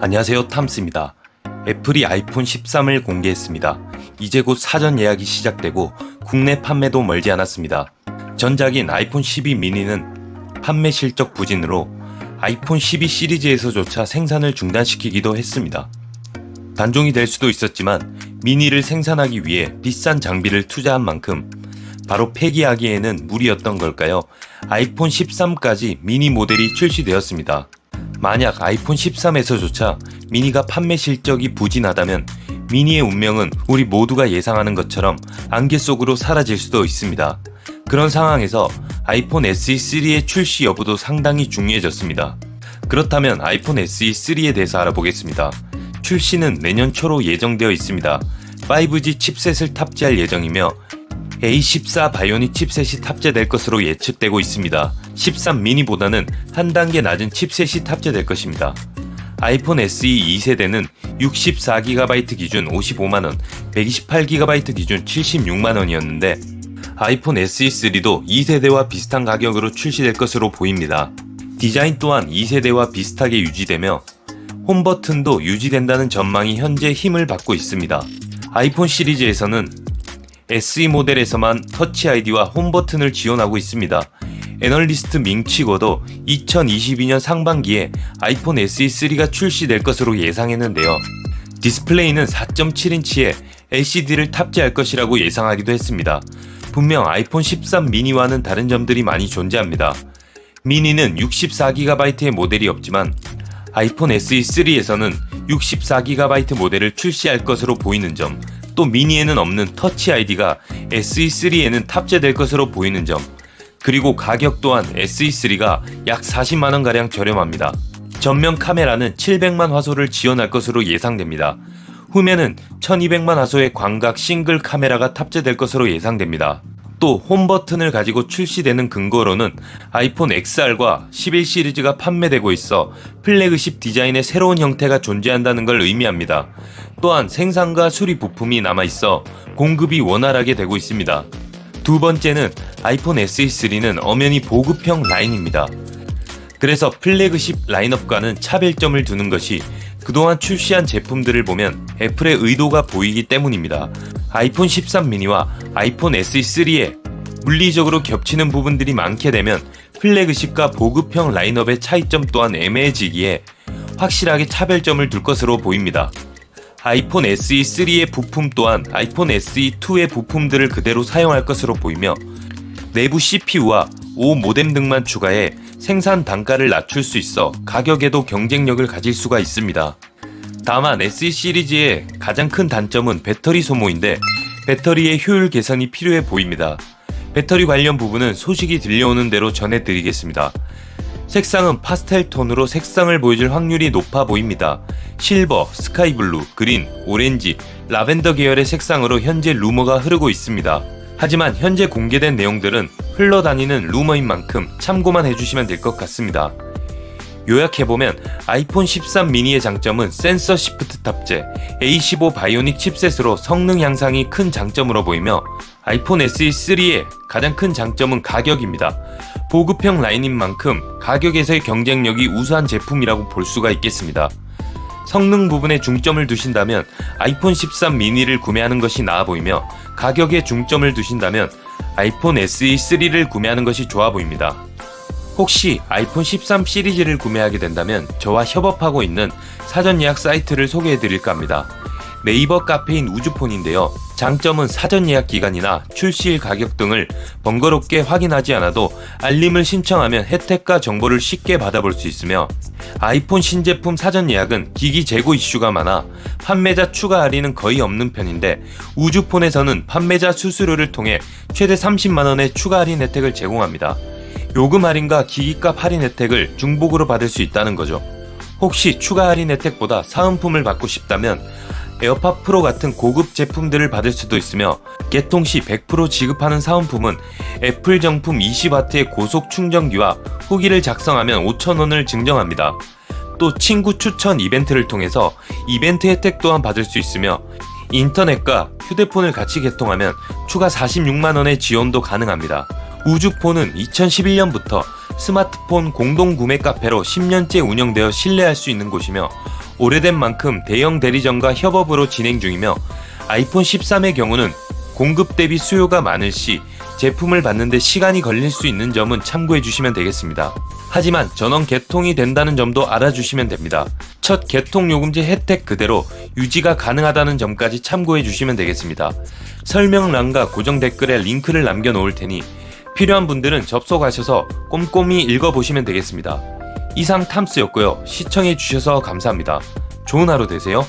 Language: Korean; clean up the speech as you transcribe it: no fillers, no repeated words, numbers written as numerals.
안녕하세요, 탐스입니다. 애플이 아이폰 13을 공개했습니다. 이제 곧 사전 예약이 시작되고 국내 판매도 멀지 않았습니다. 전작인 아이폰 12 미니는 판매 실적 부진으로 아이폰 12 시리즈에서조차 생산을 중단시키기도 했습니다. 단종이 될 수도 있었지만 미니를 생산하기 위해 비싼 장비를 투자한 만큼 바로 폐기하기에는 무리였던 걸까요? 아이폰 13까지 미니 모델이 출시되었습니다. 만약 아이폰 13에서조차 미니가 판매 실적이 부진하다면 미니의 운명은 우리 모두가 예상하는 것처럼 안개 속으로 사라질 수도 있습니다. 그런 상황에서 아이폰 SE3의 출시 여부도 상당히 중요해졌습니다. 그렇다면 아이폰 SE3에 대해서 알아보겠습니다. 출시는 내년 초로 예정되어 있습니다. 5G 칩셋을 탑재할 예정이며 A14 바이오닉 칩셋이 탑재될 것으로 예측되고 있습니다. 13 미니보다는 한 단계 낮은 칩셋이 탑재될 것입니다. 아이폰 SE 2세대는 64GB 기준 55만원, 128GB 기준 76만원이었는데 아이폰 SE3도 2세대와 비슷한 가격으로 출시될 것으로 보입니다. 디자인 또한 2세대와 비슷하게 유지되며 홈 버튼도 유지된다는 전망이 현재 힘을 받고 있습니다. 아이폰 시리즈에서는 SE 모델에서만 터치 아이디와 홈 버튼을 지원하고 있습니다. 애널리스트 밍치고도 2022년 상반기에 아이폰 SE3가 출시될 것으로 예상했는데요. 디스플레이는 4.7인치에 LCD를 탑재할 것이라고 예상하기도 했습니다. 분명 아이폰 13 미니와는 다른 점들이 많이 존재합니다. 미니는 64GB의 모델이 없지만 아이폰 SE3에서는 64GB 모델을 출시할 것으로 보이는 점, 또 미니에는 없는 터치 아이디가 SE3에는 탑재될 것으로 보이는 점, 그리고 가격 또한 SE3가 약 40만원가량 저렴합니다. 전면 카메라는 700만 화소를 지원할 것으로 예상됩니다. 후면은 1200만 화소의 광각 싱글 카메라가 탑재될 것으로 예상됩니다. 또 홈 버튼을 가지고 출시되는 근거로는 아이폰 XR과 11 시리즈가 판매되고 있어 플래그십 디자인의 새로운 형태가 존재한다는 걸 의미합니다. 또한 생산과 수리 부품이 남아있어 공급이 원활하게 되고 있습니다. 두 번째는 아이폰 SE3는 엄연히 보급형 라인입니다. 그래서 플래그십 라인업과는 차별점을 두는 것이 그동안 출시한 제품들을 보면 애플의 의도가 보이기 때문입니다. 아이폰 13 미니와 아이폰 SE3에 물리적으로 겹치는 부분들이 많게 되면 플래그십과 보급형 라인업의 차이점 또한 애매해지기에 확실하게 차별점을 둘 것으로 보입니다. 아이폰 SE3의 부품 또한 아이폰 SE2의 부품들을 그대로 사용할 것으로 보이며 내부 CPU와 5 모뎀 등만 추가해 생산 단가를 낮출 수 있어 가격에도 경쟁력을 가질 수가 있습니다. 다만 SE 시리즈의 가장 큰 단점은 배터리 소모인데 배터리의 효율 개선이 필요해 보입니다. 배터리 관련 부분은 소식이 들려오는 대로 전해드리겠습니다. 색상은 파스텔 톤으로 색상을 보여줄 확률이 높아 보입니다. 실버, 스카이블루, 그린, 오렌지, 라벤더 계열의 색상으로 현재 루머가 흐르고 있습니다. 하지만 현재 공개된 내용들은 흘러다니는 루머인 만큼 참고만 해주시면 될 것 같습니다. 요약해보면 아이폰 13 미니의 장점은 센서 시프트 탑재, A15 바이오닉 칩셋으로 성능 향상이 큰 장점으로 보이며 아이폰 SE3의 가장 큰 장점은 가격입니다. 보급형 라인인 만큼 가격에서의 경쟁력이 우수한 제품이라고 볼 수가 있겠습니다. 성능 부분에 중점을 두신다면 아이폰 13 미니를 구매하는 것이 나아 보이며 가격에 중점을 두신다면 아이폰 SE3를 구매하는 것이 좋아 보입니다. 혹시 아이폰 13 시리즈를 구매하게 된다면 저와 협업하고 있는 사전 예약 사이트를 소개해드릴까 합니다. 네이버 카페인 우주폰인데요. 장점은 사전 예약 기간이나 출시일 가격 등을 번거롭게 확인하지 않아도 알림을 신청하면 혜택과 정보를 쉽게 받아볼 수 있으며 아이폰 신제품 사전 예약은 기기 재고 이슈가 많아 판매자 추가 할인은 거의 없는 편인데 우주폰에서는 판매자 수수료를 통해 최대 30만원의 추가 할인 혜택을 제공합니다. 요금 할인과 기기값 할인 혜택을 중복으로 받을 수 있다는 거죠. 혹시 추가 할인 혜택보다 사은품을 받고 싶다면 에어팟 프로 같은 고급 제품들을 받을 수도 있으며 개통 시 100% 지급하는 사은품은 애플 정품 20W의 고속 충전기와 후기를 작성하면 5,000원을 증정합니다. 또 친구 추천 이벤트를 통해서 이벤트 혜택 또한 받을 수 있으며 인터넷과 휴대폰을 같이 개통하면 추가 46만원의 지원도 가능합니다. 우주폰은 2011년부터 스마트폰 공동 구매 카페로 10년째 운영되어 신뢰할 수 있는 곳이며 오래된 만큼 대형 대리점과 협업으로 진행 중이며 아이폰 13의 경우는 공급 대비 수요가 많을 시 제품을 받는데 시간이 걸릴 수 있는 점은 참고해 주시면 되겠습니다. 하지만 전원 개통이 된다는 점도 알아주시면 됩니다. 첫 개통 요금제 혜택 그대로 유지가 가능하다는 점까지 참고해 주시면 되겠습니다. 설명란과 고정 댓글에 링크를 남겨 놓을 테니 필요한 분들은 접속하셔서 꼼꼼히 읽어보시면 되겠습니다. 이상 탐스였고요. 시청해 주셔서 감사합니다. 좋은 하루 되세요.